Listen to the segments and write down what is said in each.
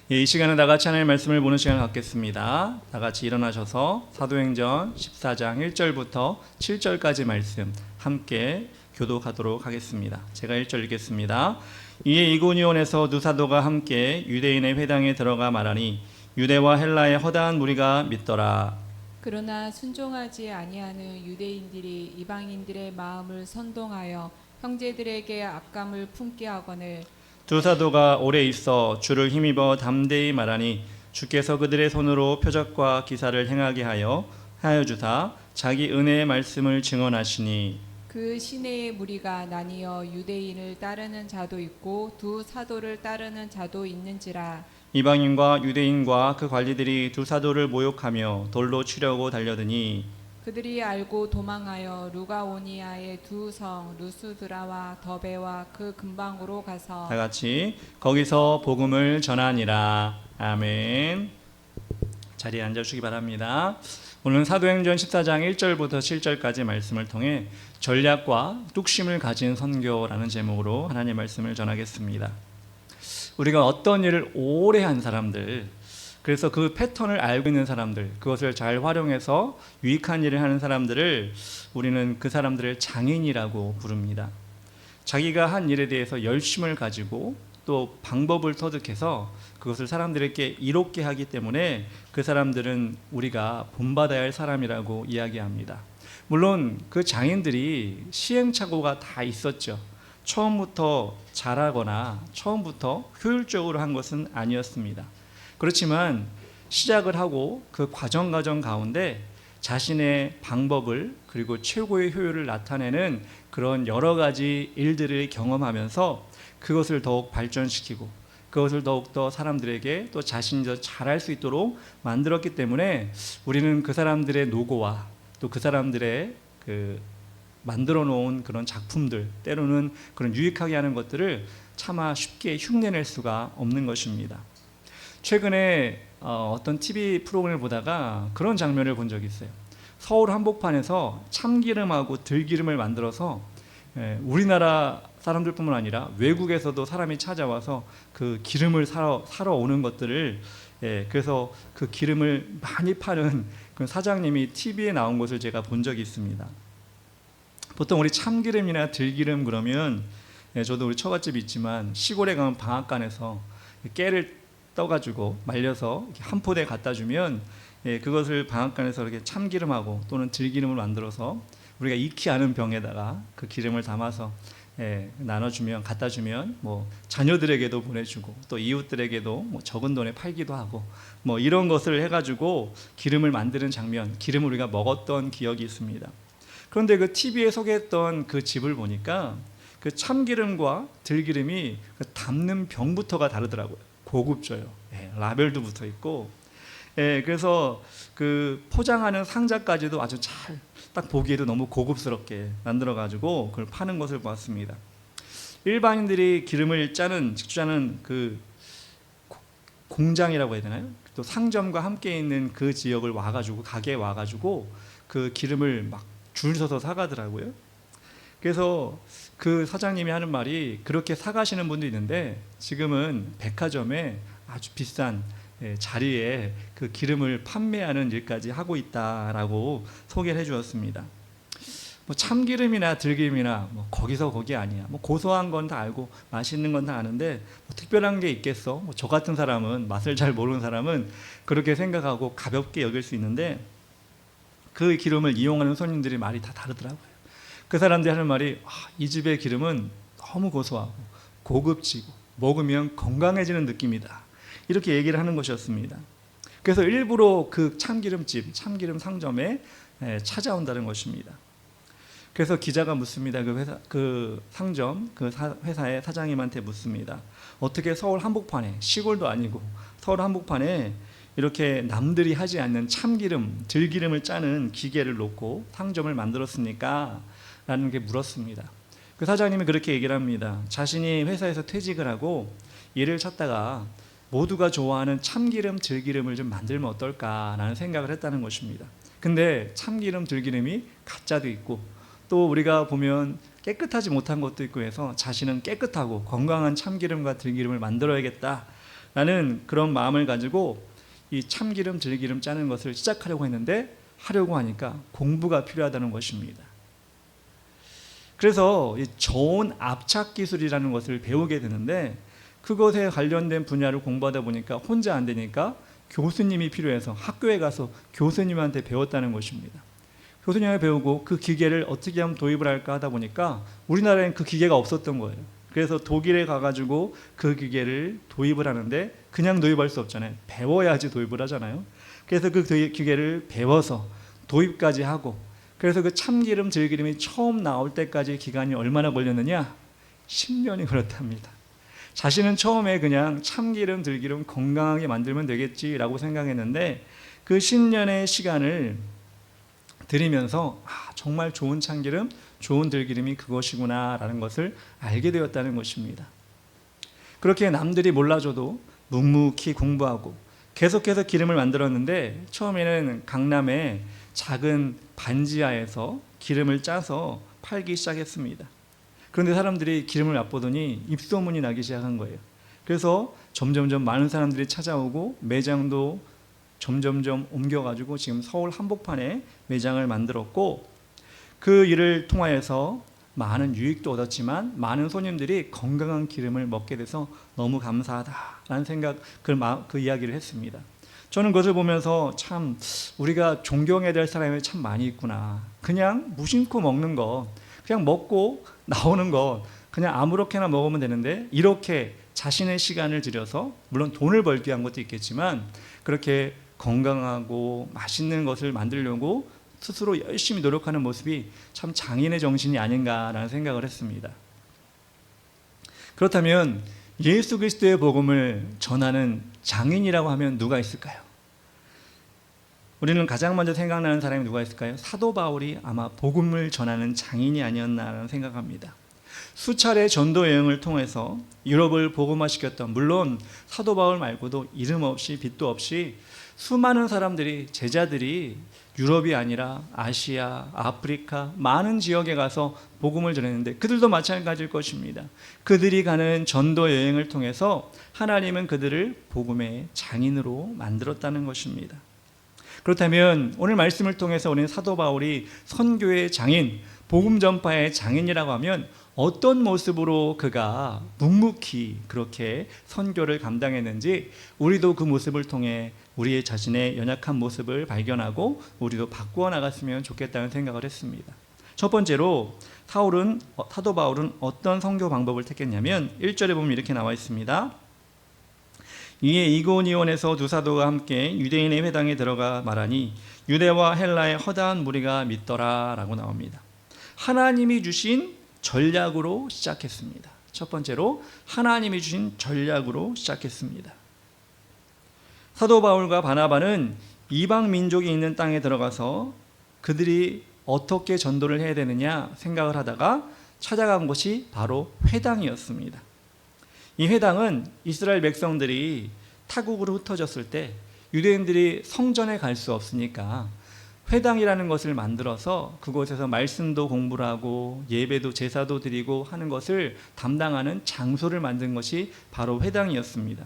이 시간에 다 같이 하나님의 말씀을 보는 시간을 갖겠습니다. 다 같이 일어나셔서 사도행전 14장 1절부터 7절까지 말씀 함께 교독하도록 하겠습니다. 제가 1절 읽겠습니다. 이에 이고니온에서 두 사도가 함께 유대인의 회당에 들어가 말하니 유대와 헬라의 허다한 무리가 믿더라. 그러나 순종하지 아니하는 유대인들이 이방인들의 마음을 선동하여 형제들에게 악감을 품게 하거늘 두 사도가 오래 있어 주를 힘입어 담대히 말하니 주께서 그들의 손으로 표적과 기사를 행하게 하여 주사 자기 은혜의 말씀을 증언하시니 그 시내의 무리가 나뉘어 유대인을 따르는 자도 있고 두 사도를 따르는 자도 있는지라. 이방인과 유대인과 그 관리들이 두 사도를 모욕하며 돌로 치려고 달려드니 그들이 알고 도망하여 루가오니아의 두 성 루스드라와 더베와 그 근방으로 가서 다 같이 거기서 복음을 전하니라. 아멘. 자리에 앉아주시기 바랍니다. 오늘은 사도행전 14장 1절부터 7절까지 말씀을 통해 전략과 뚝심을 가진 선교라는 제목으로 하나님의 말씀을 전하겠습니다. 우리가 어떤 일을 오래 한 사람들, 그래서 그 패턴을 알고 있는 사람들, 그것을 잘 활용해서 유익한 일을 하는 사람들을 우리는 그 사람들을 장인이라고 부릅니다. 자기가 한 일에 대해서 열심을 가지고 또 방법을 터득해서 그것을 사람들에게 이롭게 하기 때문에 그 사람들은 우리가 본받아야 할 사람이라고 이야기합니다. 물론 그 장인들이 시행착오가 다 있었죠. 처음부터 잘하거나 처음부터 효율적으로 한 것은 아니었습니다. 그렇지만 시작을 하고 그 과정 가운데 자신의 방법을 그리고 최고의 효율을 나타내는 그런 여러 가지 일들을 경험하면서 그것을 더욱 발전시키고 그것을 더욱더 사람들에게 또 자신이 더 잘할 수 있도록 만들었기 때문에 우리는 그 사람들의 노고와 또 그 사람들의 그 만들어 놓은 그런 작품들, 때로는 그런 유익하게 하는 것들을 차마 쉽게 흉내낼 수가 없는 것입니다. 최근에 어떤 TV 프로그램을 보다가 그런 장면을 본 적이 있어요. 서울 한복판에서 참기름하고 들기름을 만들어서 우리나라 사람들뿐만 아니라 외국에서도 사람이 찾아와서 그 기름을 사러 오는 것들을 그래서 그 기름을 많이 파는 그 사장님이 TV에 나온 것을 제가 본 적이 있습니다. 보통 우리 참기름이나 들기름 그러면 저도 우리 처갓집이 있지만 시골에 가면 방앗간에서 깨를 떠가지고 말려서 한 포대 갖다 주면 그것을 방앗간에서 이렇게 참기름하고 또는 들기름을 만들어서 우리가 익히 아는 병에다가 그 기름을 담아서 나눠주면 갖다 주면 뭐 자녀들에게도 보내주고 또 이웃들에게도 뭐 적은 돈에 팔기도 하고 뭐 이런 것을 해가지고 기름을 만드는 장면, 기름을 우리가 먹었던 기억이 있습니다. 그런데 그 TV에 소개했던 그 집을 보니까 그 참기름과 들기름이 그 담는 병부터가 다르더라고요. 고급져요. 라벨도 붙어 있고, 그래서 그 포장하는 상자까지도 아주 잘 딱 보기에도 너무 고급스럽게 만들어가지고 그걸 파는 것을 보았습니다. 일반인들이 기름을 직주하는 그 공장이라고 해야 되나요? 또 상점과 함께 있는 그 지역을 와가지고 가게에 와가지고 그 기름을 막 줄 서서 사가더라고요. 그래서 그 사장님이 하는 말이 그렇게 사가시는 분도 있는데 지금은 백화점에 아주 비싼 자리에 그 기름을 판매하는 일까지 하고 있다라고 소개를 해주었습니다. 뭐 참기름이나 들기름이나 뭐 거기서 거기 아니야. 뭐 고소한 건 다 알고 맛있는 건 다 아는데 뭐 특별한 게 있겠어? 뭐 저 같은 사람은 맛을 잘 모르는 사람은 그렇게 생각하고 가볍게 여길 수 있는데 그 기름을 이용하는 손님들이 말이 다 다르더라고요. 그 사람들이 하는 말이 이 집의 기름은 너무 고소하고 고급지고 먹으면 건강해지는 느낌이다. 이렇게 얘기를 하는 것이었습니다. 그래서 일부러 그 참기름집, 참기름 상점에 찾아온다는 것입니다. 그래서 기자가 묻습니다. 그 상점, 그 회사의 사장님한테 묻습니다. 어떻게 서울 한복판에, 시골도 아니고 서울 한복판에 이렇게 남들이 하지 않는 참기름, 들기름을 짜는 기계를 놓고 상점을 만들었습니까? 라는 게 물었습니다. 그 사장님이 그렇게 얘기를 합니다. 자신이 회사에서 퇴직을 하고 일을 찾다가 모두가 좋아하는 참기름, 들기름을 좀 만들면 어떨까라는 생각을 했다는 것입니다. 근데 참기름, 들기름이 가짜도 있고 또 우리가 보면 깨끗하지 못한 것도 있고 해서 자신은 깨끗하고 건강한 참기름과 들기름을 만들어야겠다 라는 그런 마음을 가지고 이 참기름 들기름 짜는 것을 시작하려고 했는데, 하려고 하니까 공부가 필요하다는 것입니다. 그래서 이 저온 압착 기술이라는 것을 배우게 되는데, 그것에 관련된 분야를 공부하다 보니까 혼자 안 되니까 교수님이 필요해서 학교에 가서 교수님한테 배웠다는 것입니다. 교수님을 배우고 그 기계를 어떻게 하면 도입을 할까 하다 보니까 우리나라에는 그 기계가 없었던 거예요. 그래서 독일에 가가지고 그 기계를 도입을 하는데, 그냥 도입할 수 없잖아요. 배워야지 도입을 하잖아요. 그래서 그 기계를 배워서 도입까지 하고, 그래서 그 참기름 들기름이 처음 나올 때까지 기간이 얼마나 걸렸느냐? 10년이 걸렸답니다. 자신은 처음에 그냥 참기름 들기름 건강하게 만들면 되겠지라고 생각했는데, 그 10년의 시간을 들이면서 정말 좋은 참기름, 좋은 들기름이 그것이구나 라는 것을 알게 되었다는 것입니다. 그렇게 남들이 몰라줘도 묵묵히 공부하고 계속해서 기름을 만들었는데, 처음에는 강남의 작은 반지하에서 기름을 짜서 팔기 시작했습니다. 그런데 사람들이 기름을 맛보더니 입소문이 나기 시작한 거예요. 그래서 점점점 많은 사람들이 찾아오고 매장도 점점점 옮겨가지고 지금 서울 한복판에 매장을 만들었고, 그 일을 통하여서 많은 유익도 얻었지만 많은 손님들이 건강한 기름을 먹게 돼서 너무 감사하다라는 생각, 그 이야기를 했습니다. 저는 그것을 보면서 참 우리가 존경해야 될 사람이 참 많이 있구나. 그냥 무심코 먹는 거, 그냥 먹고 나오는 거 그냥 아무렇게나 먹으면 되는데, 이렇게 자신의 시간을 들여서, 물론 돈을 벌기 위한 것도 있겠지만 그렇게 건강하고 맛있는 것을 만들려고 스스로 열심히 노력하는 모습이 참 장인의 정신이 아닌가라는 생각을 했습니다. 그렇다면 예수 그리스도의 복음을 전하는 장인이라고 하면 누가 있을까요? 우리는 가장 먼저 생각나는 사람이 누가 있을까요? 사도 바울이 아마 복음을 전하는 장인이 아니었나라는 생각합니다. 수차례 전도 여행을 통해서 유럽을 복음화시켰던, 물론 사도 바울 말고도 이름 없이 빛도 없이 수많은 사람들이, 제자들이 유럽이 아니라 아시아, 아프리카 많은 지역에 가서 복음을 전했는데, 그들도 마찬가지일 것입니다. 그들이 가는 전도 여행을 통해서 하나님은 그들을 복음의 장인으로 만들었다는 것입니다. 그렇다면 오늘 말씀을 통해서 우리는 사도 바울이 선교의 장인, 복음 전파의 장인이라고 하면 어떤 모습으로 그가 묵묵히 그렇게 선교를 감당했는지, 우리도 그 모습을 통해 우리의 자신의 연약한 모습을 발견하고 우리도 바꾸어 나갔으면 좋겠다는 생각을 했습니다. 첫 번째로 사도 바울은 어떤 선교 방법을 택했냐면, 1절에 보면 이렇게 나와 있습니다. 이에 이고니온에서 두 사도가 함께 유대인의 회당에 들어가 말하니 유대와 헬라의 허다한 무리가 믿더라 라고 나옵니다. 하나님이 주신 전략으로 시작했습니다. 첫 번째로 하나님이 주신 전략으로 시작했습니다. 사도 바울과 바나바는 이방 민족이 있는 땅에 들어가서 그들이 어떻게 전도를 해야 되느냐 생각을 하다가 찾아간 곳이 바로 회당이었습니다. 이 회당은 이스라엘 백성들이 타국으로 흩어졌을 때 유대인들이 성전에 갈 수 없으니까 회당이라는 것을 만들어서 그곳에서 말씀도 공부를 하고 예배도 제사도 드리고 하는 것을 담당하는 장소를 만든 것이 바로 회당이었습니다.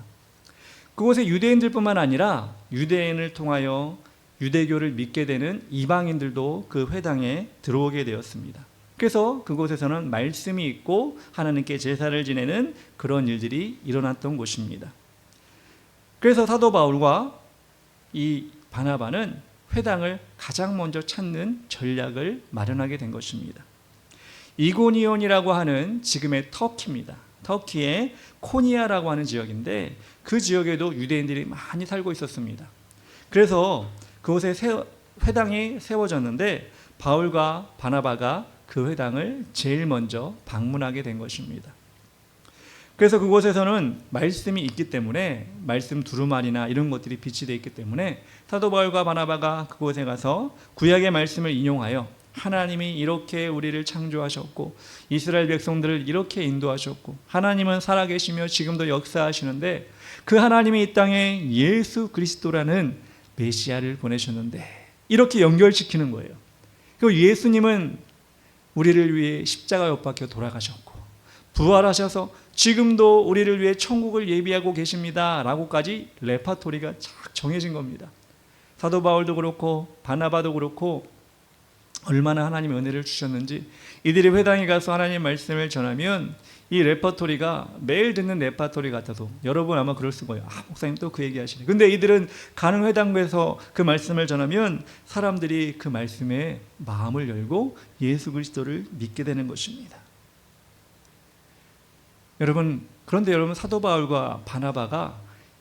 그곳에 유대인들뿐만 아니라 유대인을 통하여 유대교를 믿게 되는 이방인들도 그 회당에 들어오게 되었습니다. 그래서 그곳에서는 말씀이 있고 하나님께 제사를 지내는 그런 일들이 일어났던 곳입니다. 그래서 사도 바울과 이 바나바는 회당을 가장 먼저 찾는 전략을 마련하게 된 것입니다. 이고니온이라고 하는 지금의 터키입니다. 터키의 코니아라고 하는 지역인데, 그 지역에도 유대인들이 많이 살고 있었습니다. 그래서 그곳에 회당이 세워졌는데 바울과 바나바가 그 회당을 제일 먼저 방문하게 된 것입니다. 그래서 그곳에서는 말씀이 있기 때문에, 말씀 두루마리나 이런 것들이 비치되어 있기 때문에 사도 바울과 바나바가 그곳에 가서 구약의 말씀을 인용하여 하나님이 이렇게 우리를 창조하셨고 이스라엘 백성들을 이렇게 인도하셨고 하나님은 살아계시며 지금도 역사하시는데 그 하나님이 이 땅에 예수 그리스도라는 메시아를 보내셨는데, 이렇게 연결시키는 거예요. 그리고 예수님은 우리를 위해 십자가에 못 박혀 돌아가셨고 부활하셔서 지금도 우리를 위해 천국을 예비하고 계십니다 라고까지 레파토리가 쫙 정해진 겁니다. 사도 바울도 그렇고 바나바도 그렇고 얼마나 하나님의 은혜를 주셨는지 이들이 회당에 가서 하나님의 말씀을 전하면 이 레퍼토리가 매일 듣는 레퍼토리 같아도 여러분 아마 그럴 수 거예요. 목사님 또 그 얘기 하시네. 근데 이들은 가는 회당에서 그 말씀을 전하면 사람들이 그 말씀에 마음을 열고 예수 그리스도를 믿게 되는 것입니다. 여러분, 그런데 여러분, 사도 바울과 바나바가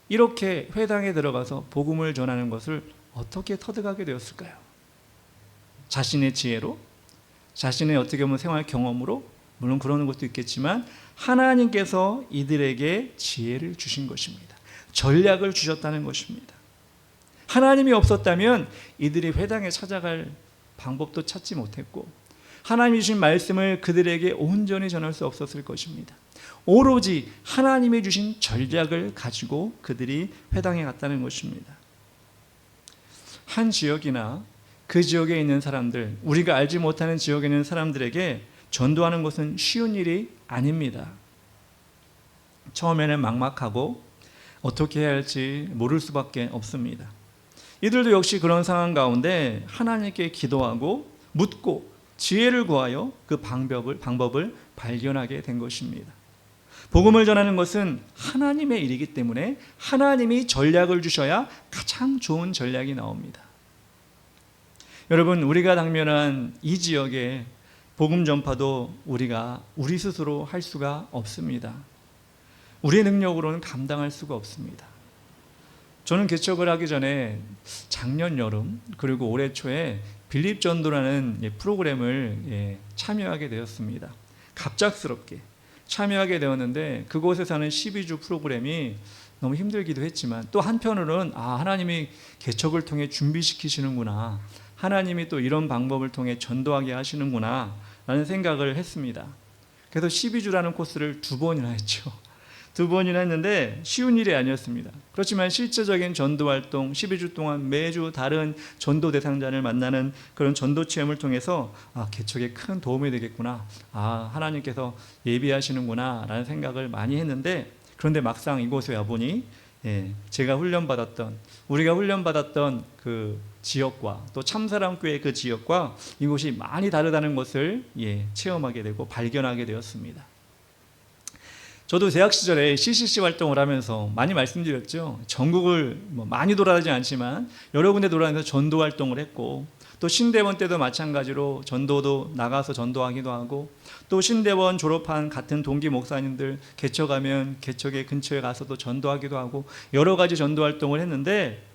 이렇게 회당에 들어가서 복음을 전하는 것을 어떻게 터득하게 되었을까요? 자신의 지혜로, 자신의 어떻게 보면 생활 경험으로, 물론 그러는 것도 있겠지만 하나님께서 이들에게 지혜를 주신 것입니다. 전략을 주셨다는 것입니다. 하나님이 없었다면 이들이 회당에 찾아갈 방법도 찾지 못했고 하나님이 주신 말씀을 그들에게 온전히 전할 수 없었을 것입니다. 오로지 하나님이 주신 전략을 가지고 그들이 회당에 갔다는 것입니다. 한 지역이나 그 지역에 있는 사람들, 우리가 알지 못하는 지역에 있는 사람들에게 전도하는 것은 쉬운 일이 아닙니다. 처음에는 막막하고 어떻게 해야 할지 모를 수밖에 없습니다. 이들도 역시 그런 상황 가운데 하나님께 기도하고 묻고 지혜를 구하여 그 방법을 발견하게 된 것입니다. 복음을 전하는 것은 하나님의 일이기 때문에 하나님이 전략을 주셔야 가장 좋은 전략이 나옵니다. 여러분, 우리가 당면한 이 지역에 복음 전파도 우리 스스로 할 수가 없습니다. 우리의 능력으로는 감당할 수가 없습니다. 저는 개척을 하기 전에 작년 여름 그리고 올해 초에 빌립 전도라는 프로그램을 참여하게 되었습니다. 갑작스럽게 참여하게 되었는데 그곳에서 하는 12주 프로그램이 너무 힘들기도 했지만 또 한편으로는 하나님이 개척을 통해 준비시키시는구나, 하나님이 또 이런 방법을 통해 전도하게 하시는구나 라는 생각을 했습니다. 그래서 12주라는 코스를 2번이나 했죠. 2번이나 했는데 쉬운 일이 아니었습니다. 그렇지만 실제적인 전도활동 12주 동안 매주 다른 전도 대상자를 만나는 그런 전도 체험을 통해서 개척에 큰 도움이 되겠구나, 하나님께서 예비하시는구나 라는 생각을 많이 했는데, 그런데 막상 이곳에 와보니 우리가 훈련받았던 그 지역과 또 참사랑교회 그 지역과 이곳이 많이 다르다는 것을 체험하게 되고 발견하게 되었습니다. 저도 대학 시절에 CCC 활동을 하면서 많이 말씀드렸죠. 전국을 많이 돌아다니지 않지만 여러 군데 돌아다니면서 전도 활동을 했고, 또 신대원 때도 마찬가지로 전도도 나가서 전도하기도 하고, 또 신대원 졸업한 같은 동기 목사님들 개척하면 개척의 근처에 가서도 전도하기도 하고 여러 가지 전도 활동을 했는데,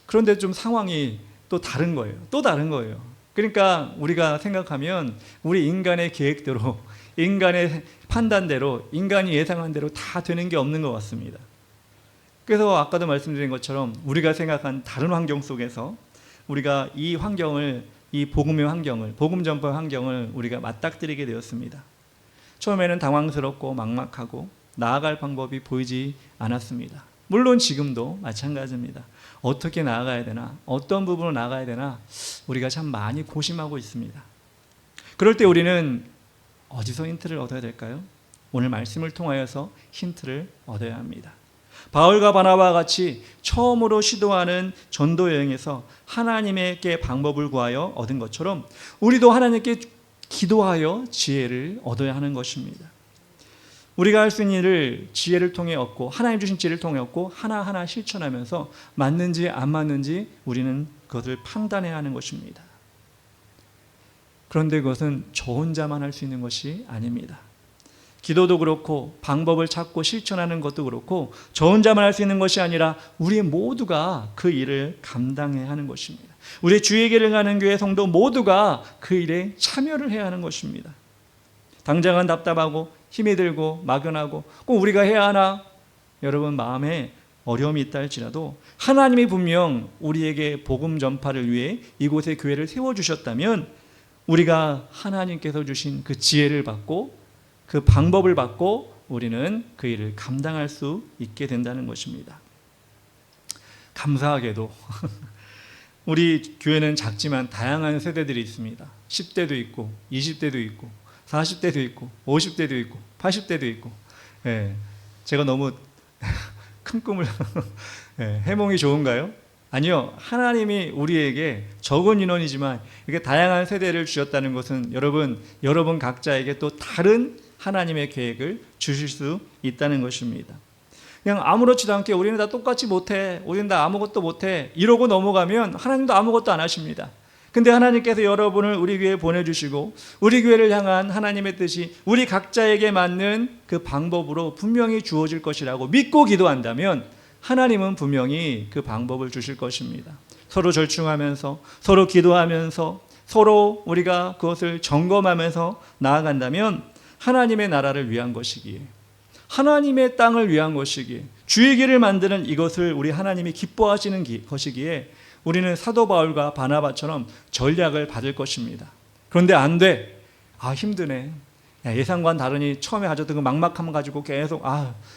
그런데 좀 상황이 또 다른 거예요. 그러니까 우리가 생각하면 우리 인간의 계획대로, 인간의 판단대로, 인간이 예상한 대로 다 되는 게 없는 것 같습니다. 그래서 아까도 말씀드린 것처럼 우리가 생각한 다른 환경 속에서 우리가 이 환경을, 이 복음의 환경을, 복음 전파의 환경을 우리가 맞닥뜨리게 되었습니다. 처음에는 당황스럽고 막막하고 나아갈 방법이 보이지 않았습니다. 물론 지금도 마찬가지입니다. 어떻게 나아가야 되나, 어떤 부분으로 나아가야 되나 우리가 참 많이 고심하고 있습니다. 그럴 때 우리는 어디서 힌트를 얻어야 될까요? 오늘 말씀을 통하여서 힌트를 얻어야 합니다. 바울과 바나바와 같이 처음으로 시도하는 전도 여행에서 하나님께 방법을 구하여 얻은 것처럼 우리도 하나님께 기도하여 지혜를 얻어야 하는 것입니다. 우리가 할 수 있는 일을 지혜를 통해 얻고, 하나님 주신 지혜를 통해 얻고 하나하나 실천하면서 맞는지 안 맞는지 우리는 그것을 판단해야 하는 것입니다. 그런데 그것은 저 혼자만 할 수 있는 것이 아닙니다. 기도도 그렇고 방법을 찾고 실천하는 것도 그렇고 저 혼자만 할 수 있는 것이 아니라 우리 모두가 그 일을 감당해야 하는 것입니다. 우리 주의계를 가는 교회 성도 모두가 그 일에 참여를 해야 하는 것입니다. 당장은 답답하고 힘이 들고 막연하고 꼭 우리가 해야 하나, 여러분 마음에 어려움이 있다 할지라도 하나님이 분명 우리에게 복음 전파를 위해 이곳에 교회를 세워주셨다면 우리가 하나님께서 주신 그 지혜를 받고 그 방법을 받고 우리는 그 일을 감당할 수 있게 된다는 것입니다. 감사하게도 우리 교회는 작지만 다양한 세대들이 있습니다. 10대도 있고 20대도 있고 40대도 있고 50대도 있고 80대도 있고 예, 제가 너무 큰 꿈을 예, 해몽이 좋은가요? 아니요. 하나님이 우리에게 적은 인원이지만 이렇게 다양한 세대를 주셨다는 것은 여러분 각자에게 또 다른 하나님의 계획을 주실 수 있다는 것입니다. 그냥 아무렇지도 않게 우리는 다 똑같이 못해, 우리는 다 아무것도 못해 이러고 넘어가면 하나님도 아무것도 안 하십니다. 근데 하나님께서 여러분을 우리 교회에 보내주시고 우리 교회를 향한 하나님의 뜻이 우리 각자에게 맞는 그 방법으로 분명히 주어질 것이라고 믿고 기도한다면 하나님은 분명히 그 방법을 주실 것입니다. 서로 절충하면서 서로 기도하면서 서로 우리가 그것을 점검하면서 나아간다면 하나님의 나라를 위한 것이기에, 하나님의 땅을 위한 것이기에, 주의 길을 만드는 이것을 우리 하나님이 기뻐하시는 것이기에 우리는 사도 바울과 바나바처럼 전략을 받을 것입니다. 그런데 안 돼. 힘드네. 예상과는 다르니 처음에 가졌던 그 막막함 가지고 계속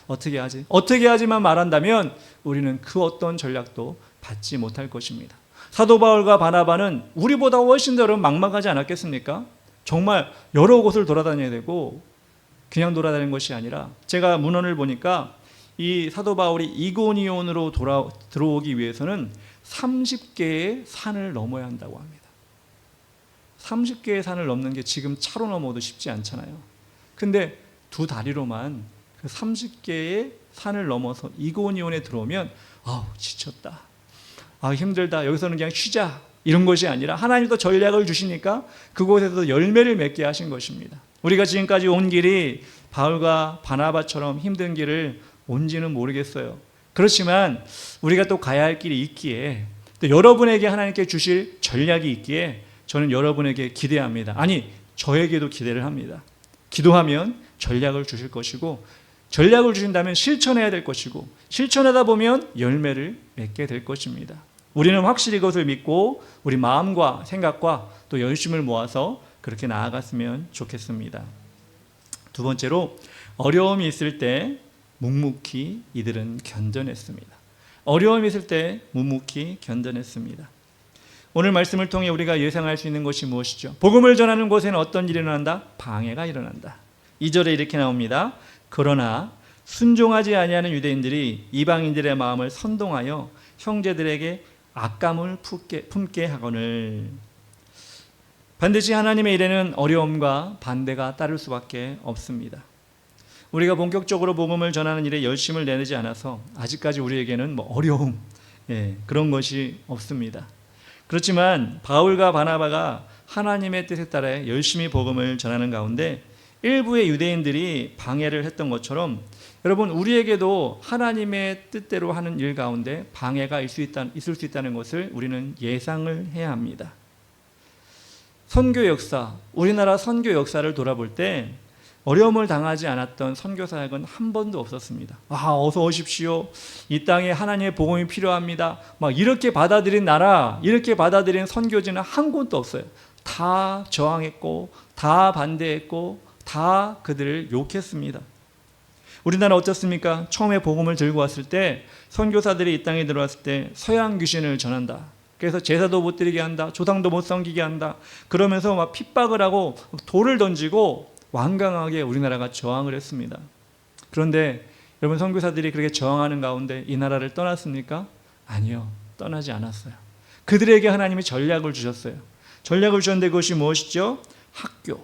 어떻게 하지? 어떻게 하지만 말한다면 우리는 그 어떤 전략도 받지 못할 것입니다. 사도 바울과 바나바는 우리보다 훨씬 더 막막하지 않았겠습니까? 정말 여러 곳을 돌아다녀야 되고 그냥 돌아다니는 것이 아니라 제가 문헌을 보니까 이 사도 바울이 이고니온으로 들어오기 위해서는 30개의 산을 넘어야 한다고 합니다. 30개의 산을 넘는 게 지금 차로 넘어도 쉽지 않잖아요. 근데 두 다리로만 그 30개의 산을 넘어서 이고니온에 들어오면 지쳤다. 힘들다. 여기서는 그냥 쉬자. 이런 것이 아니라 하나님도 전략을 주시니까 그곳에서 열매를 맺게 하신 것입니다. 우리가 지금까지 온 길이 바울과 바나바처럼 힘든 길을 온지는 모르겠어요. 그렇지만 우리가 또 가야 할 길이 있기에 또 여러분에게 하나님께 주실 전략이 있기에 저는 여러분에게 기대합니다. 아니, 저에게도 기대를 합니다. 기도하면 전략을 주실 것이고 전략을 주신다면 실천해야 될 것이고 실천하다 보면 열매를 맺게 될 것입니다. 우리는 확실히 그것을 믿고 우리 마음과 생각과 또 열심을 모아서 그렇게 나아갔으면 좋겠습니다. 두 번째로, 어려움이 있을 때 묵묵히 이들은 견뎌냈습니다. 어려움이 있을 때 묵묵히 견뎌냈습니다. 오늘 말씀을 통해 우리가 예상할 수 있는 것이 무엇이죠? 복음을 전하는 곳에는 어떤 일이 일어난다? 방해가 일어난다. 2절에 이렇게 나옵니다. 그러나 순종하지 아니하는 유대인들이 이방인들의 마음을 선동하여 형제들에게 악감을 품게 하거늘. 반드시 하나님의 일에는 어려움과 반대가 따를 수밖에 없습니다. 우리가 본격적으로 복음을 전하는 일에 열심을 내지 않아서 아직까지 우리에게는 어려움, 그런 것이 없습니다. 그렇지만 바울과 바나바가 하나님의 뜻에 따라 열심히 복음을 전하는 가운데 일부의 유대인들이 방해를 했던 것처럼 여러분, 우리에게도 하나님의 뜻대로 하는 일 가운데 방해가 있을 수 있다는 것을 우리는 예상을 해야 합니다. 선교 역사, 우리나라 선교 역사를 돌아볼 때 어려움을 당하지 않았던 선교사역은 한 번도 없었습니다. 어서 오십시오. 이 땅에 하나님의 복음이 필요합니다. 이렇게 받아들인 나라, 이렇게 받아들인 선교지는 한 곳도 없어요. 다 저항했고, 다 반대했고, 다 그들을 욕했습니다. 우리나라 어떻습니까? 처음에 복음을 들고 왔을 때 선교사들이 이 땅에 들어왔을 때 서양 귀신을 전한다. 그래서 제사도 못 드리게 한다. 조상도 못 섬기게 한다. 그러면서 핍박을 하고 돌을 던지고 완강하게 우리나라가 저항을 했습니다. 그런데 여러분, 선교사들이 그렇게 저항하는 가운데 이 나라를 떠났습니까? 아니요. 떠나지 않았어요. 그들에게 하나님이 전략을 주셨어요. 전략을 주셨는데 그것이 무엇이죠? 학교,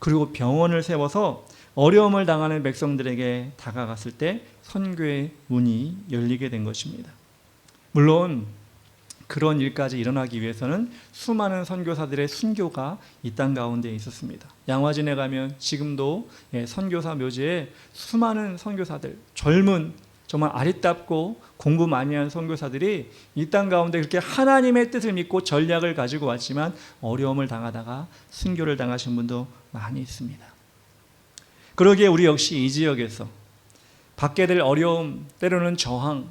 그리고 병원을 세워서 어려움을 당하는 백성들에게 다가갔을 때 선교의 문이 열리게 된 것입니다. 물론 그런 일까지 일어나기 위해서는 수많은 선교사들의 순교가 이 땅 가운데 있었습니다. 양화진에 가면 지금도 선교사 묘지에 수많은 선교사들, 젊은 정말 아리답고 공부 많이 한 선교사들이 이 땅 가운데 그렇게 하나님의 뜻을 믿고 전략을 가지고 왔지만 어려움을 당하다가 순교를 당하신 분도 많이 있습니다. 그러기에 우리 역시 이 지역에서 받게 될 어려움, 때로는 저항,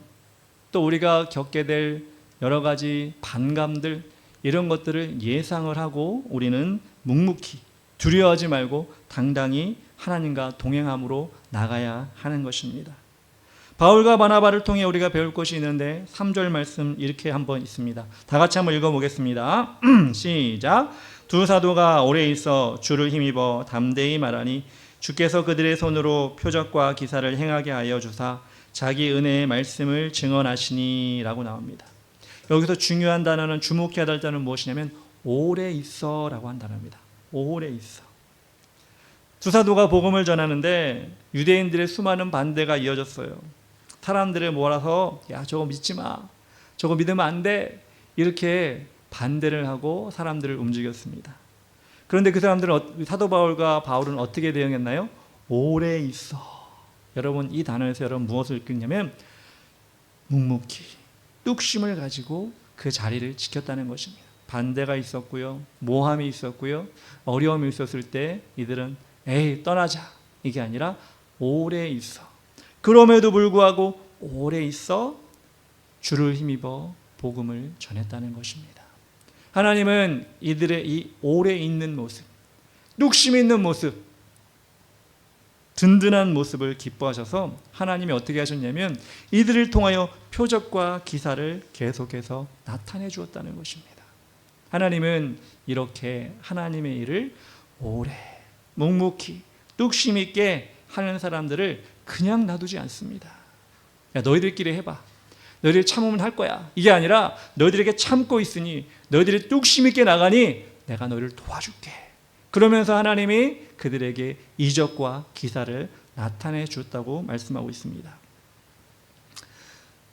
또 우리가 겪게 될 여러 가지 반감들, 이런 것들을 예상을 하고 우리는 묵묵히 두려워하지 말고 당당히 하나님과 동행함으로 나가야 하는 것입니다. 바울과 바나바를 통해 우리가 배울 것이 있는데 3절 말씀 이렇게 한번 있습니다. 다 같이 한번 읽어보겠습니다. 시작. 두 사도가 오래 있어 주를 힘입어 담대히 말하니 주께서 그들의 손으로 표적과 기사를 행하게 하여 주사 자기 은혜의 말씀을 증언하시니 라고 나옵니다. 여기서 중요한 단어는, 주목해야 할 단어는 무엇이냐면 오래 있어 라고 한 단어입니다. 오래 있어. 두 사도가 복음을 전하는데 유대인들의 수많은 반대가 이어졌어요. 사람들을 몰아서 야, 저거 믿지 마, 저거 믿으면 안 돼, 이렇게 반대를 하고 사람들을 움직였습니다. 그런데 그 사람들은, 사도 바울과 바울은 어떻게 대응했나요? 오래 있어. 여러분, 이 단어에서 여러분 무엇을 느끼냐면 묵묵히 뚝심을 가지고 그 자리를 지켰다는 것입니다. 반대가 있었고요, 모함이 있었고요, 어려움이 있었을 때 이들은 에이 떠나자, 이게 아니라 오래 있어. 그럼에도 불구하고 오래 있어 주를 힘입어 복음을 전했다는 것입니다. 하나님은 이들의 이 오래 있는 모습, 뚝심 있는 모습, 든든한 모습을 기뻐하셔서 하나님이 어떻게 하셨냐면 이들을 통하여 표적과 기사를 계속해서 나타내 주었다는 것입니다. 하나님은 이렇게 하나님의 일을 오래 묵묵히 뚝심 있게 하는 사람들을 그냥 놔두지 않습니다. 야, 너희들끼리 해봐, 너희들이 참으면 할 거야, 이게 아니라 너희들에게 참고 있으니, 너희들이 뚝심 있게 나가니 내가 너희를 도와줄게. 그러면서 하나님이 그들에게 이적과 기사를 나타내 줬다고 말씀하고 있습니다.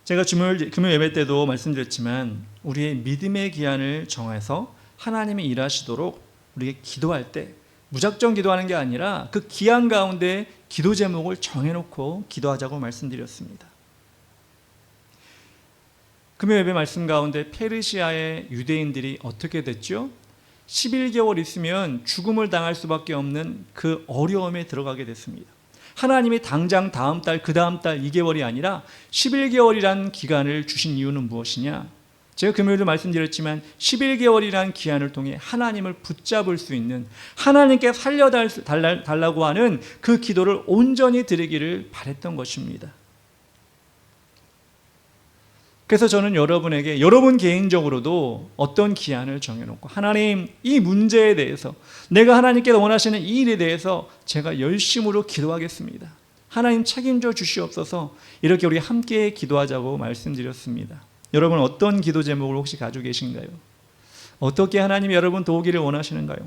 제가 금요 예배 때도 말씀드렸지만 우리의 믿음의 기한을 정해서 하나님이 일하시도록 우리가 기도할 때 무작정 기도하는 게 아니라 그 기한 가운데 기도 제목을 정해놓고 기도하자고 말씀드렸습니다. 금요 예배 말씀 가운데 페르시아의 유대인들이 어떻게 됐죠? 11개월 있으면 죽음을 당할 수밖에 없는 그 어려움에 들어가게 됐습니다. 하나님이 당장 다음 달, 그 다음 달 2개월이 아니라 11개월이라는 기간을 주신 이유는 무엇이냐? 제가 금요일도 말씀드렸지만 11개월이라는 기한을 통해 하나님을 붙잡을 수 있는, 하나님께 살려달라고 하는 그 기도를 온전히 드리기를 바랬던 것입니다. 그래서 저는 여러분에게, 여러분 개인적으로도 어떤 기한을 정해놓고 하나님, 이 문제에 대해서, 내가 하나님께서 원하시는 이 일에 대해서 제가 열심으로 기도하겠습니다, 하나님 책임져 주시옵소서, 이렇게 우리 함께 기도하자고 말씀드렸습니다. 여러분 어떤 기도 제목을 혹시 가지고 계신가요? 어떻게 하나님이 여러분 도우기를 원하시는가요?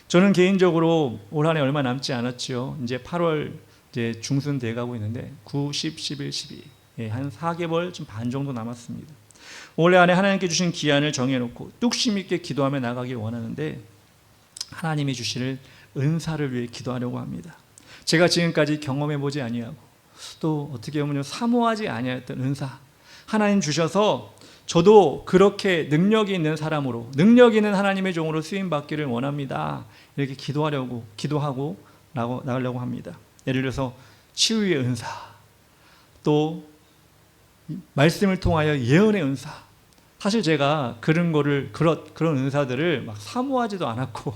저는 개인적으로 올 한 해 얼마 남지 않았죠. 이제 8월 이제 중순 돼가고 있는데 9, 10, 11, 12 한 4개월 좀 반 정도 남았습니다. 올해 안에 하나님께 주신 기한을 정해놓고 뚝심 있게 기도하며 나가길 원하는데 하나님이 주실 은사를 위해 기도하려고 합니다. 제가 지금까지 경험해보지 아니하고 또 어떻게 보면 사모하지 아니했던 은사 하나님 주셔서 저도 그렇게 능력이 있는 사람으로, 능력 있는 하나님의 종으로 쓰임받기를 원합니다. 이렇게 기도하고 나가려고 합니다. 예를 들어서 치유의 은사, 또 말씀을 통하여 예언의 은사. 사실 제가 그런 은사들을 막 사모하지도 않았고,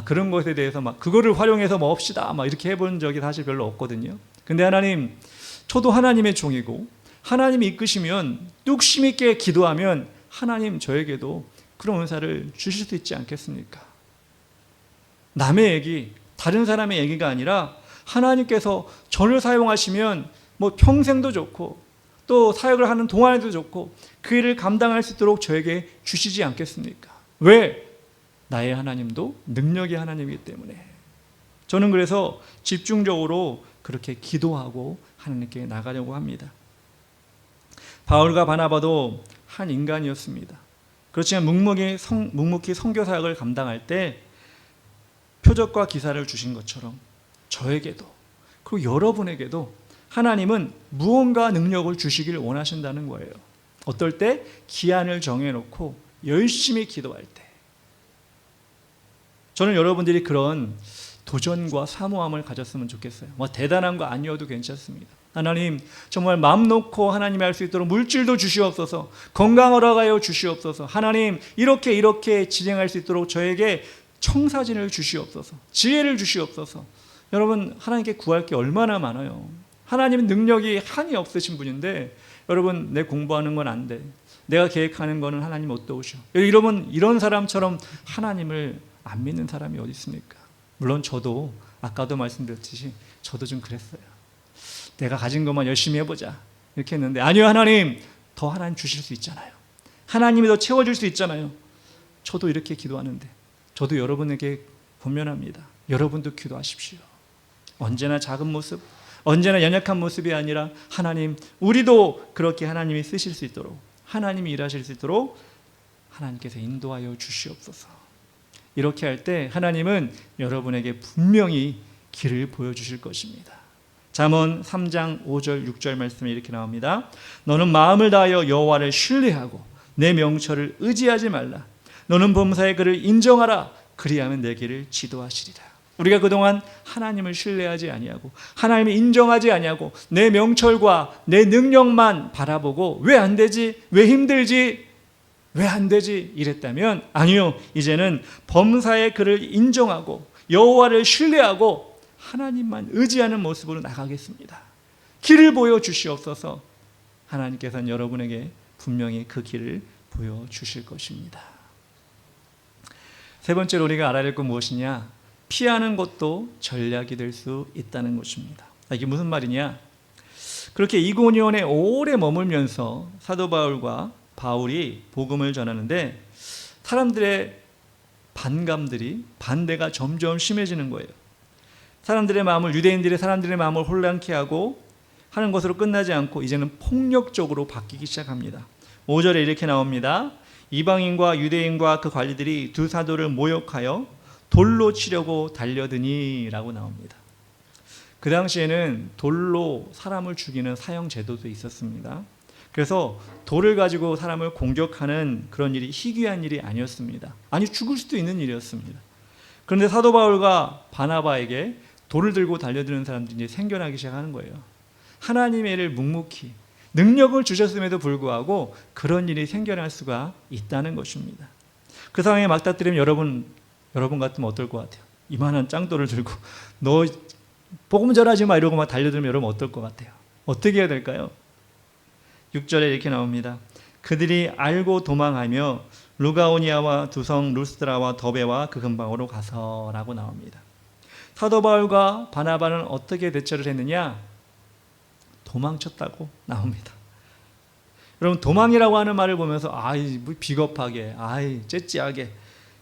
그런 것에 대해서 막 그거를 활용해서 뭐 합시다 막 이렇게 해본 적이 사실 별로 없거든요. 근데 하나님, 저도 하나님의 종이고 하나님이 이끄시면 뚝심 있게 기도하면 하나님 저에게도 그런 은사를 주실 수 있지 않겠습니까? 남의 얘기, 다른 사람의 얘기가 아니라 하나님께서 저를 사용하시면 뭐 평생도 좋고 또 사역을 하는 동안에도 좋고 그 일을 감당할 수 있도록 저에게 주시지 않겠습니까? 왜? 나의 하나님도 능력의 하나님이기 때문에. 저는 그래서 집중적으로 그렇게 기도하고 하나님께 나가려고 합니다. 바울과 바나바도 한 인간이었습니다. 그렇지만 묵묵히 선교 사역을 감당할 때 표적과 기사를 주신 것처럼 저에게도 그리고 여러분에게도 하나님은 무언가 능력을 주시길 원하신다는 거예요. 어떨 때? 기한을 정해놓고 열심히 기도할 때. 저는 여러분들이 그런 도전과 사모함을 가졌으면 좋겠어요. 뭐 대단한 거 아니어도 괜찮습니다. 하나님, 정말 마음 놓고 하나님이 할 수 있도록 물질도 주시옵소서, 건강 허락하여 주시옵소서, 하나님 이렇게 진행할 수 있도록 저에게 청사진을 주시옵소서, 지혜를 주시옵소서. 여러분, 하나님께 구할 게 얼마나 많아요. 하나님은 능력이 한이 없으신 분인데 여러분, 내 공부하는 건 안 돼, 내가 계획하는 거는 하나님 못 도우셔. 여러분, 이런 사람처럼 하나님을 안 믿는 사람이 어디 있습니까? 물론 저도 아까도 말씀드렸듯이 저도 좀 그랬어요. 내가 가진 것만 열심히 해보자 이렇게 했는데 아니요, 하나님 더 하나님 주실 수 있잖아요. 하나님이 더 채워줄 수 있잖아요. 저도 이렇게 기도하는데 저도 여러분에게 권면합니다. 여러분도 기도하십시오. 언제나 작은 모습, 언제나 연약한 모습이 아니라 하나님, 우리도 그렇게 하나님이 쓰실 수 있도록, 하나님이 일하실 수 있도록 하나님께서 인도하여 주시옵소서. 이렇게 할 때 하나님은 여러분에게 분명히 길을 보여주실 것입니다. 잠언 3장 5절 6절 말씀에 이렇게 나옵니다. 너는 마음을 다하여 여호와를 신뢰하고 내 명철을 의지하지 말라. 너는 범사의 그를 인정하라. 그리하면 내 길을 지도하시리라. 우리가 그동안 하나님을 신뢰하지 아니하고 하나님을 인정하지 아니하고 내 명철과 내 능력만 바라보고 왜 안 되지? 왜 힘들지? 왜 안 되지? 이랬다면 아니요, 이제는 범사의 그를 인정하고 여호와를 신뢰하고 하나님만 의지하는 모습으로 나가겠습니다. 길을 보여주시옵소서. 하나님께서는 여러분에게 분명히 그 길을 보여주실 것입니다. 세 번째로 우리가 알아야 될 건 무엇이냐? 피하는 것도 전략이 될 수 있다는 것입니다. 이게 무슨 말이냐? 그렇게 이고니온에 오래 머물면서 사도 바울과 바울이 복음을 전하는데 사람들의 반대가 점점 심해지는 거예요. 유대인들의 사람들의 마음을 혼란케 하고 하는 것으로 끝나지 않고 이제는 폭력적으로 바뀌기 시작합니다. 5절에 이렇게 나옵니다. 이방인과 유대인과 그 관리들이 두 사도를 모욕하여 돌로 치려고 달려드니 라고 나옵니다. 그 당시에는 돌로 사람을 죽이는 사형 제도도 있었습니다. 그래서 돌을 가지고 사람을 공격하는 그런 일이 희귀한 일이 아니었습니다. 아니, 죽을 수도 있는 일이었습니다. 그런데 사도 바울과 바나바에게 돌을 들고 달려드는 사람들이 이제 생겨나기 시작하는 거예요. 하나님의 일을 묵묵히 능력을 주셨음에도 불구하고 그런 일이 생겨날 수가 있다는 것입니다. 그 상황에 맞닥뜨리면 여러분 같으면 어떨 것 같아요? 이만한 짱돌을 들고 너 복음 전하지 마 이러고 막 달려들면 여러분 어떨 것 같아요? 어떻게 해야 될까요? 6절에 이렇게 나옵니다. 그들이 알고 도망하며 루가오니아와 두성 루스드라와 더베와 그 근방으로 가서라고 나옵니다. 사도 바울과 바나바는 어떻게 대처를 했느냐? 도망쳤다고 나옵니다. 여러분, 도망이라고 하는 말을 보면서 아이 뭐 비겁하게, 아이 째찌하게,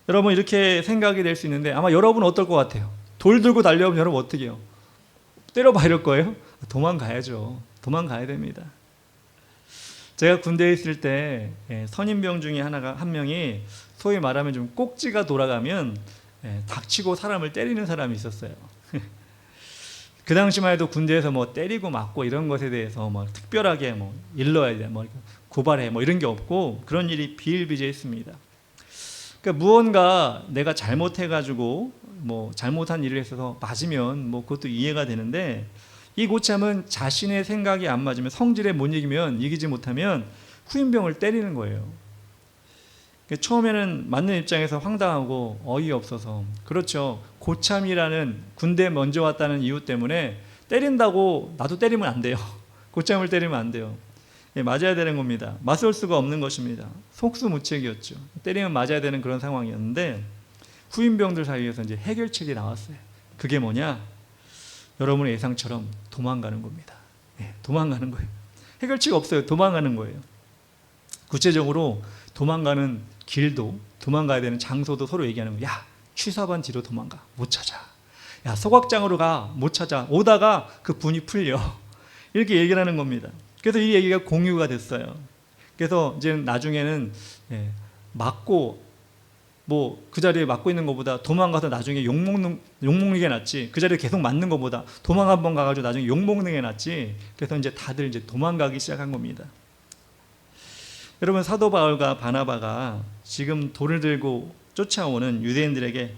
여러분 이렇게 생각이 될 수 있는데 아마 여러분 어떨 것 같아요? 돌 들고 달려오면 여러분 어떻게 해요? 때려봐 이럴 거예요? 도망가야죠. 도망가야 됩니다. 제가 군대에 있을 때 선임병 중에 한 명이 소위 말하면 좀 꼭지가 돌아가면 닥치고 사람을 때리는 사람이 있었어요. 그 당시만 해도 군대에서 뭐 때리고 맞고 이런 것에 대해서 뭐 특별하게 뭐 일러야 돼, 뭐 고발해, 뭐 이런 게 없고 그런 일이 비일비재했습니다. 그러니까 무언가 내가 잘못해가지고 뭐 잘못한 일을 했어서 맞으면 뭐 그것도 이해가 되는데 이 고참은 자신의 생각이 안 맞으면 성질에 못 이기지 못하면 후임병을 때리는 거예요. 처음에는 맞는 입장에서 황당하고 어이없어서 그렇죠. 고참이라는 군대에 먼저 왔다는 이유 때문에 때린다고 나도 때리면 안 돼요. 고참을 때리면 안 돼요. 맞아야 되는 겁니다. 맞설 수가 없는 것입니다. 속수무책이었죠. 때리면 맞아야 되는 그런 상황이었는데 후임병들 사이에서 이제 해결책이 나왔어요. 그게 뭐냐? 여러분의 예상처럼 도망가는 겁니다. 도망가는 거예요. 해결책 없어요. 도망가는 거예요. 구체적으로 도망가는 길도 도망가야 되는 장소도 서로 얘기하는 거예요. 야, 취사반 뒤로 도망가. 못 찾아. 야, 소각장으로 가. 못 찾아. 오다가 그 분이 풀려. 이렇게 얘기를 하는 겁니다. 그래서 이 얘기가 공유가 됐어요. 그래서 이제 나중에는 맞고 뭐 그 자리에 맞고 있는 것보다 도망가서 나중에 욕먹는 게 낫지. 그 자리에 계속 맞는 것보다 도망 한번 가가지고 나중에 욕먹는 게 낫지. 그래서 이제 다들 이제 도망가기 시작한 겁니다. 여러분, 사도 바울과 바나바가 지금 돌을 들고 쫓아오는 유대인들에게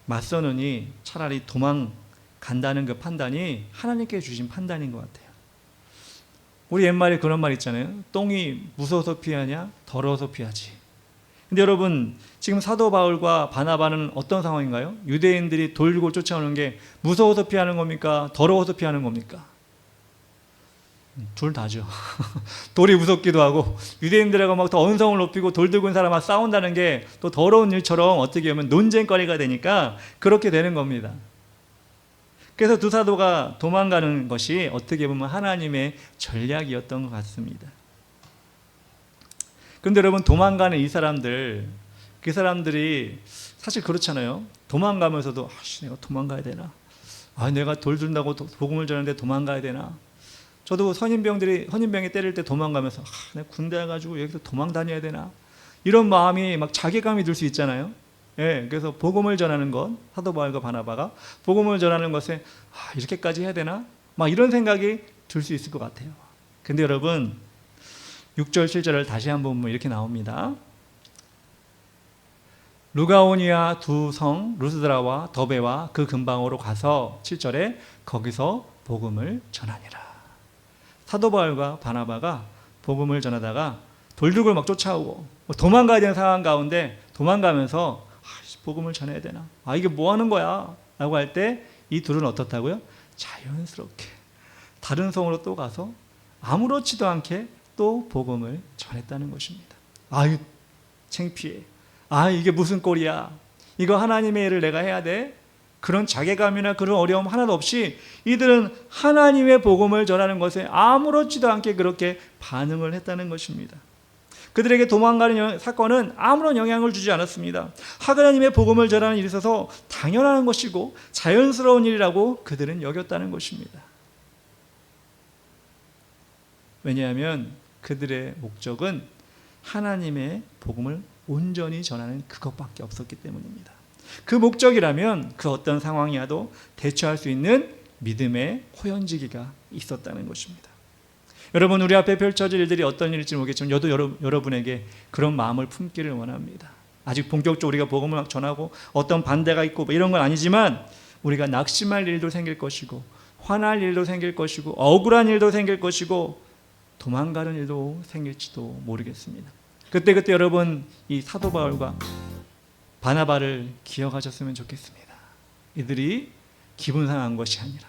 맞서느니 차라리 도망간다는 그 판단이 하나님께 주신 판단인 것 같아요. 우리 옛말에 그런 말 있잖아요. 똥이 무서워서 피하냐? 더러워서 피하지. 근데 여러분, 지금 사도 바울과 바나바는 어떤 상황인가요? 유대인들이 돌 들고 쫓아오는 게 무서워서 피하는 겁니까? 더러워서 피하는 겁니까? 둘 다죠. 돌이 무섭기도 하고 유대인들하고 막 더 언성을 높이고 돌 들고 있는 사람과 싸운다는 게 또 더러운 일처럼 어떻게 보면 논쟁거리가 되니까 그렇게 되는 겁니다. 그래서 두 사도가 도망가는 것이 어떻게 보면 하나님의 전략이었던 것 같습니다. 그런데 여러분, 도망가는 이 사람들, 그 사람들이 사실 그렇잖아요. 도망가면서도 내가 도망가야 되나? 내가 돌 준다고 복음을 전하는데 도망가야 되나? 저도 선임병이 때릴 때 도망가면서 내가 군대 가가지고 여기서 도망 다녀야 되나? 이런 마음이 막 자괴감이 들 수 있잖아요. 예, 그래서 복음을 전하는 것, 사도 바울과 바나바가 복음을 전하는 것에 이렇게까지 해야 되나? 막 이런 생각이 들 수 있을 것 같아요. 근데 여러분, 6절 7절을 다시 한번 보면 이렇게 나옵니다. 루가오니아 두 성 루스드라와 더베와 그 근방으로 가서 7절에 거기서 복음을 전하니라. 사도 바울과 바나바가 복음을 전하다가 돌들고 막 쫓아오고 도망가야 되는 상황 가운데 도망가면서 복음을 전해야 되나? 이게 뭐 하는 거야? 라고 할 때 이 둘은 어떻다고요? 자연스럽게 다른 성으로 또 가서 아무렇지도 않게 또 복음을 전했다는 것입니다. 이거 창피해. 이게 무슨 꼴이야? 이거 하나님의 일을 내가 해야 돼? 그런 자괴감이나 그런 어려움 하나도 없이 이들은 하나님의 복음을 전하는 것에 아무렇지도 않게 그렇게 반응을 했다는 것입니다. 그들에게 도망가는 사건은 아무런 영향을 주지 않았습니다. 하나님의 복음을 전하는 일에 있어서 당연한 것이고 자연스러운 일이라고 그들은 여겼다는 것입니다. 왜냐하면 그들의 목적은 하나님의 복음을 온전히 전하는 그것밖에 없었기 때문입니다. 그 목적이라면 그 어떤 상황이라도 대처할 수 있는 믿음의 호연지기가 있었다는 것입니다. 여러분, 우리 앞에 펼쳐질 일들이 어떤 일일지 모르겠지만 저도 여러분에게 그런 마음을 품기를 원합니다. 아직 본격적으로 우리가 복음을 전하고 어떤 반대가 있고 이런 건 아니지만 우리가 낙심할 일도 생길 것이고 화날 일도 생길 것이고 억울한 일도 생길 것이고 도망가는 일도 생길지도 모르겠습니다. 그때 여러분, 이 사도 바울과 바나바를 기억하셨으면 좋겠습니다. 이들이 기분 상한 것이 아니라,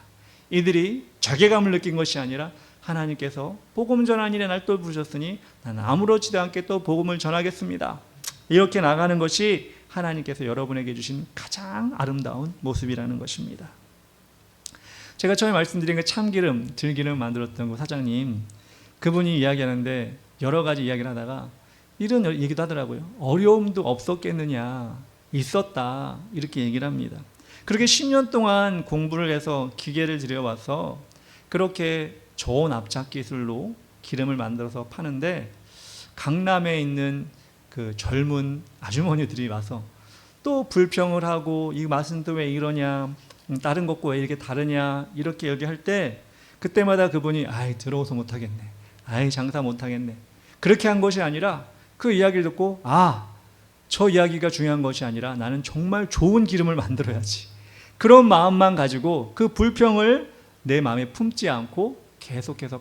이들이 자괴감을 느낀 것이 아니라 하나님께서 복음 전하는 일에 날 또 부르셨으니 나는 아무렇지도 않게 또 복음을 전하겠습니다. 이렇게 나가는 것이 하나님께서 여러분에게 주신 가장 아름다운 모습이라는 것입니다. 제가 처음에 말씀드린 그 참기름, 들기름 만들었던 그 사장님, 그분이 이야기하는데 여러 가지 이야기를 하다가 이런 얘기도 하더라고요. 어려움도 없었겠느냐, 있었다, 이렇게 얘기를 합니다. 그렇게 10년 동안 공부를 해서 기계를 들여와서 그렇게 좋은 압착 기술로 기름을 만들어서 파는데 강남에 있는 그 젊은 아주머니들이 와서 또 불평을 하고 이 맛은 또 왜 이러냐, 다른 것과 왜 이렇게 다르냐, 이렇게 얘기할 때 그때마다 그분이 들어오서 못하겠네, 장사 못하겠네, 그렇게 한 것이 아니라 그 이야기를 듣고 저 이야기가 중요한 것이 아니라 나는 정말 좋은 기름을 만들어야지, 그런 마음만 가지고 그 불평을 내 마음에 품지 않고 계속해서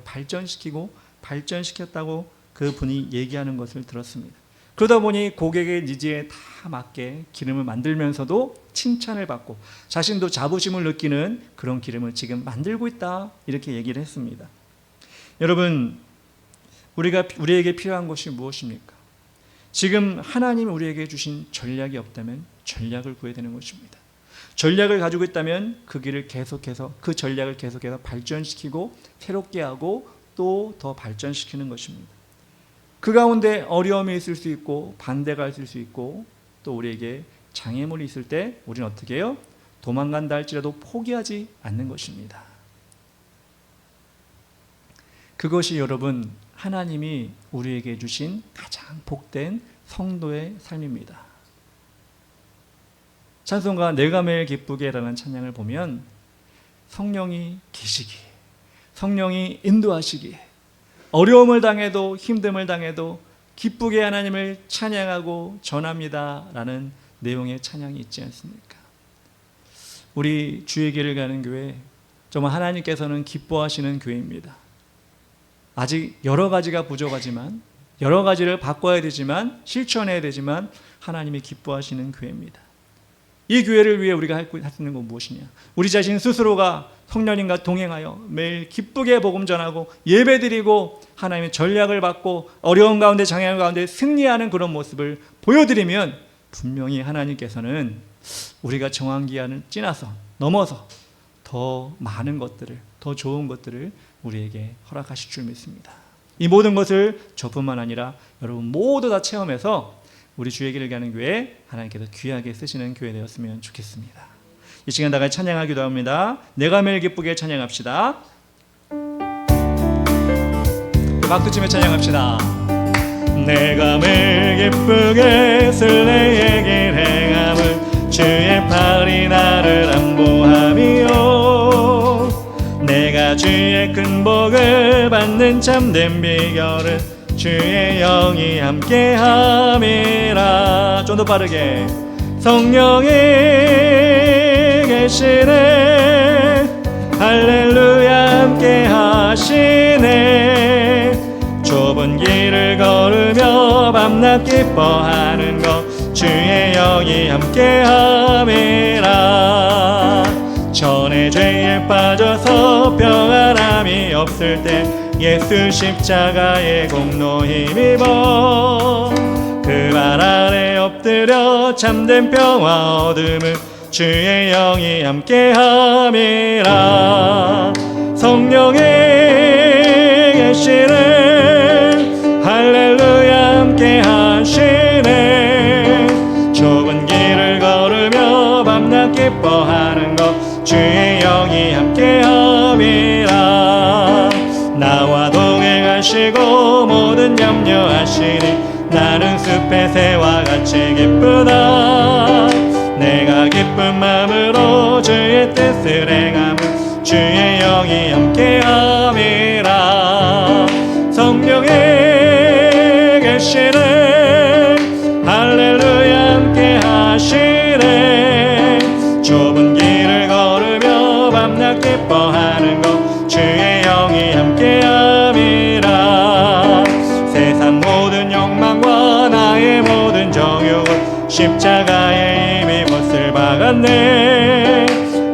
발전시켰다고 그분이 얘기하는 것을 들었습니다. 그러다 보니 고객의 니즈에 다 맞게 기름을 만들면서도 칭찬을 받고 자신도 자부심을 느끼는 그런 기름을 지금 만들고 있다, 이렇게 얘기를 했습니다. 여러분, 우리에게 필요한 것이 무엇입니까? 지금 하나님이 우리에게 주신 전략이 없다면 전략을 구해야 되는 것입니다. 전략을 가지고 있다면 그 길을 계속해서, 그 전략을 계속해서 발전시키고 새롭게 하고 또 더 발전시키는 것입니다. 그 가운데 어려움이 있을 수 있고 반대가 있을 수 있고 또 우리에게 장애물이 있을 때 우리는 어떻게 해요? 도망간다 할지라도 포기하지 않는 것입니다. 그것이 여러분, 하나님이 우리에게 주신 가장 복된 성도의 삶입니다. 찬송가 내가 매일 기쁘게라는 찬양을 보면 성령이 계시기에, 성령이 인도하시기에, 어려움을 당해도 힘듦을 당해도 기쁘게 하나님을 찬양하고 전합니다 라는 내용의 찬양이 있지 않습니까? 우리 주의 길을 가는 교회, 정말 하나님께서는 기뻐하시는 교회입니다. 아직 여러 가지가 부족하지만, 여러 가지를 바꿔야 되지만, 실천해야 되지만 하나님이 기뻐하시는 교회입니다. 이 교회를 위해 우리가 할 수 있는 건 무엇이냐? 우리 자신 스스로가 성령님과 동행하여 매일 기쁘게 복음 전하고 예배드리고 하나님의 전략을 받고 어려운 가운데, 장애물 가운데 승리하는 그런 모습을 보여드리면 분명히 하나님께서는 우리가 정한 기한을 지나서 넘어서 더 많은 것들을, 더 좋은 것들을 우리에게 허락하실 줄 믿습니다. 이 모든 것을 저뿐만 아니라 여러분 모두 다 체험해서 우리 주의 길을 가는 교회 하나님께서 귀하게 쓰시는 교회 되었으면 좋겠습니다. 이 시간 다 같이 찬양하기도 합니다. 내가 매일 기쁘게 찬양합시다. 박두치며 찬양합시다. 내가 매일 기쁘게 쓸래의 길 행함을 주의 팔이 나를 안보하며 내가 주의 큰 복을 받는 참된 비결은 주의 영이 함께함이라. 좀 더 빠르게. 성령이 계시네 할렐루야 함께하시네 좁은 길을 걸으며 밤낮 기뻐하는 것 주의 영이 함께함이라. 전에 죄에 빠져서 평안함이 없을 때 예수 십자가의 공로 힘입어 그 발 아래 엎드려 참된 평화 얻음을 주의 영이 함께함이라. 성령이 계시네 할렐루야 함께하시네 좁은 길을 걸으며 밤낮 기뻐하는 것 주의 영이 함께함이라. 나와 동행하시고 모든 염려하시니 나는 숲의 새와 같이 기쁘다. 내가 기쁜 마음으로 주의 뜻을 행함은 주의 영이 함께함이라. 성령이 계시네 할렐루야 함께하시네 좁은 길을 걸으며 밤낮 기뻐하는 것 주의 영이 함께함이라. 세상 모든 욕망과 나의 모든 정욕은 십자가에 이미 못을 박았네.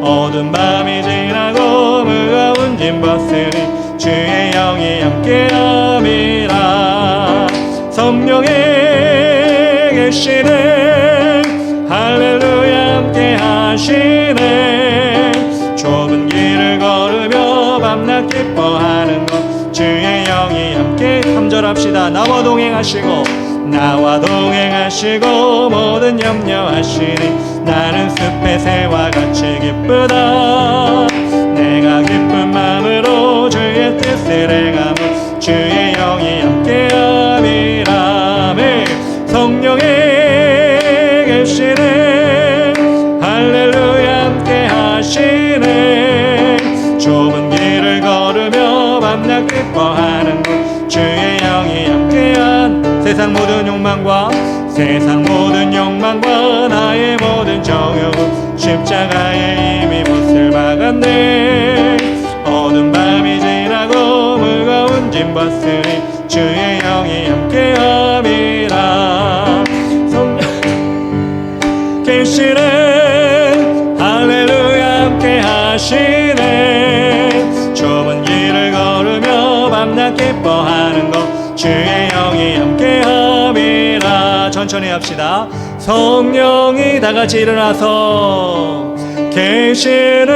어두운 밤이 지나고 무거운 짐 벗으니 주의 영이 함께함이라. 성령이 계시네 할렐루야 함께하시네 좁은 길을 걸으며 밤낮 기뻐하는 것 주의 영이 함께. 3절 합시다. 나와 동행하시고 모든 염려하시니 나는 숲의 새와 같이 기쁘다. 내가 기쁜 마음으로 주의 뜻을 행함은 주의 영이 함께함이라. 성령이 계시네 할렐루야 함께하시네 좁은 길을 걸으며 밤낮 기뻐하는 것 주의 영이 함께한. 세상 모든 욕망과 나의 모든 정욕은 십자가에 이미 못을 박았네. 어두운 밤이 지나고 무거운 짐 벗으니 주의 영이 함께함이라. 계시네 할렐루야 함께하시네 좁은 길을 걸으며 밤낮 기뻐하는 것 주의 영이 함께함이라. 천천히 합시다. 성령이 다같이 일어나서 계시네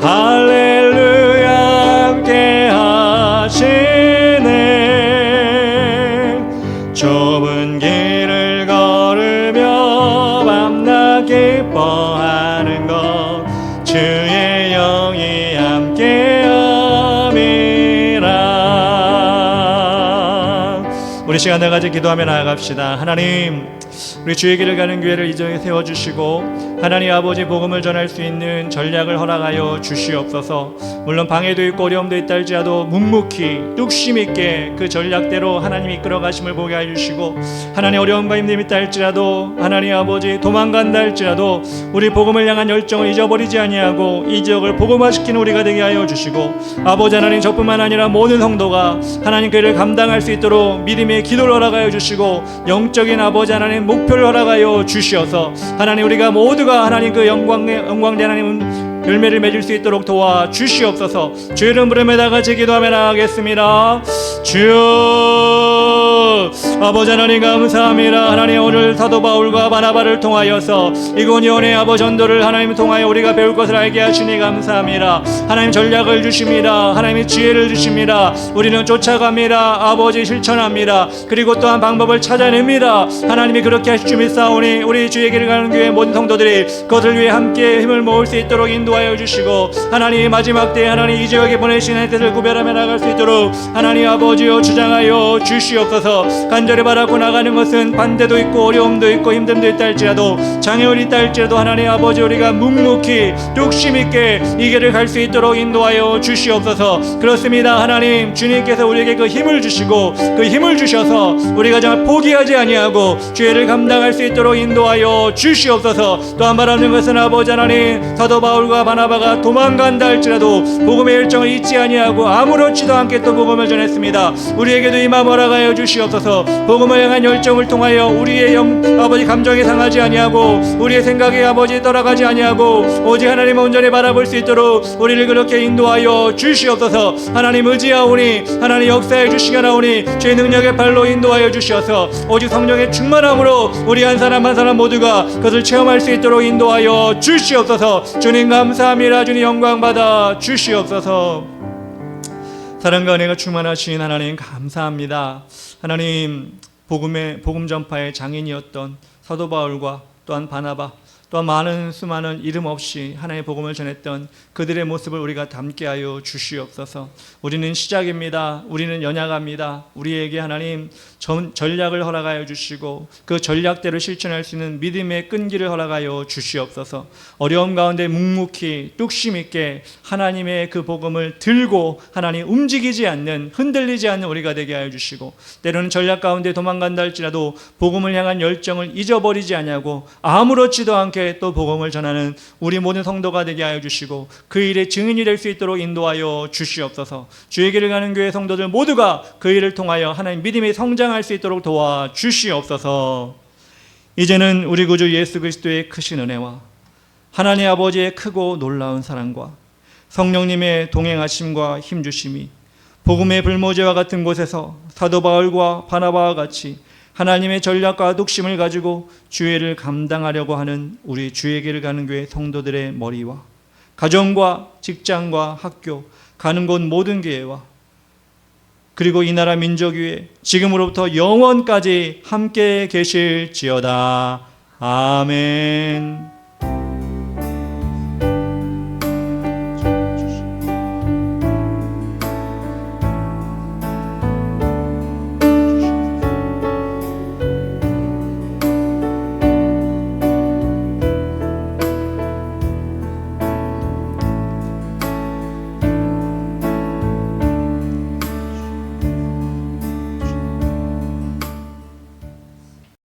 할렐루야 함께하시네 좁은 길을 걸으며 밤낮 기뻐하는 것 주의 영이 함께함이라. 우리 시간 다 같이 기도하며 나아갑시다. 하나님, 우리 주의 길을 가는 교회를 이 점에 세워주시고 하나님 아버지 복음을 전할 수 있는 전략을 허락하여 주시옵소서. 물론 방해도 있고 어려움도 있다 할지라도 묵묵히 뚝심 있게 그 전략대로 하나님 이끌어 가심을 보게 해주시고 하나님 어려움과 힘듦이 있다 할지라도 하나님 아버지 도망간다 할지라도 우리 복음을 향한 열정을 잊어버리지 아니하고 이 지역을 복음화시키는 우리가 되게 하여 주시고 아버지 하나님 저뿐만 아니라 모든 성도가 하나님 그 일을 감당할 수 있도록 믿음의 기도를 허락하여 주시고 영적인 아버지 하나님 목표를 허락하여 주시어서 하나님 우리가 모두가 하나님 그 영광대 하나님 열매를 맺을 수 있도록 도와 주시옵소서. 주의 이름 부르며 다 같이 기도하며 나가겠습니다. 주여 아버지 하나님 감사합니다. 하나님 오늘 사도 바울과 바나바를 통하여서 이고니온의 아버지 전도를 하나님 통하여 우리가 배울 것을 알게 하시니 감사합니다. 하나님 전략을 주십니다. 하나님의 지혜를 주십니다. 우리는 쫓아갑니다. 아버지 실천합니다. 그리고 또한 방법을 찾아냅니다. 하나님이 그렇게 하시니 싸우니 우리 주의 길을 가는 교회 모든 성도들이 그것을 위해 함께 힘을 모을 수 있도록 인도하여 주시고 하나님 마지막 때에 하나님 이 지역에 보내신 뜻을 구별하며 나갈 수 있도록 하나님 아버지여 주장하여 주시옵소서. 간절히 바라고 나가는 것은 반대도 있고 어려움도 있고 힘듦도 있다 할지라도 장애물이 있다 할지라도 하나님 아버지 우리가 묵묵히 욕심 있게 이 길을 갈 수 있도록 인도하여 주시옵소서. 그렇습니다. 하나님 주님께서 우리에게 그 힘을 주시고 그 힘을 주셔서 우리가 정말 포기하지 아니하고 죄를 감당할 수 있도록 인도하여 주시옵소서. 또한 바라는 것은 아버지 하나님 사도 바울과 바나바가 도망간다 할지라도 복음의 열정을 잊지 아니하고 아무렇지도 않게 또 복음을 전했습니다. 우리에게도 이 마음 허락하여 주시옵소서. 복음을 향한 열정을 통하여 우리의 아버지 감정이 상하지 아니하고 우리의 생각이 아버지 떠나가지 아니하고 오직 하나님 온전히 바라볼 수 있도록 우리를 그렇게 인도하여 주시옵소서. 하나님 의지하오니 하나님 역사해 주시겠나오니 주의 능력의 발로 인도하여 주시어서 오직 성령의 충만함으로 우리 한 사람 한 사람 모두가 그것을 체험할 수 있도록 인도하여 주시옵소서. 주님 감사합니다. 주님 영광 받아 주시옵소서. 사랑과 은혜가 충만하신 하나님 감사합니다. 하나님 복음 전파의 장인이었던 사도 바울과 또한 바나바 또한 많은 수많은 이름 없이 하나님의 복음을 전했던 그들의 모습을 우리가 담게 하여 주시옵소서. 우리는 시작입니다. 우리는 연약합니다. 우리에게 하나님 전략을 허락하여 주시고 그 전략대로 실천할 수 있는 믿음의 끈기를 허락하여 주시옵소서. 어려움 가운데 묵묵히 뚝심 있게 하나님의 그 복음을 들고 하나님 움직이지 않는 흔들리지 않는 우리가 되게 하여 주시고 때로는 전략 가운데 도망간다 할지라도 복음을 향한 열정을 잊어버리지 아니하고 아무렇지도 않게 또 복음을 전하는 우리 모든 성도가 되게 하여 주시고 그 일의 증인이 될 수 있도록 인도하여 주시옵소서. 주의 길을 가는 교회 성도들 모두가 그 일을 통하여 하나님 믿음이 성장할 수 있도록 도와 주시옵소서. 이제는 우리 구주 예수 그리스도의 크신 은혜와 하나님 아버지의 크고 놀라운 사랑과 성령님의 동행하심과 힘주심이 복음의 불모지와 같은 곳에서 사도 바울과 바나바와 같이 하나님의 전략과 독심을 가지고 주의를 감당하려고 하는 우리 주의 길을 가는 교회 성도들의 머리와 가정과 직장과 학교 가는 곳 모든 교회와 그리고 이 나라 민족 위에 지금으로부터 영원까지 함께 계실지어다. 아멘.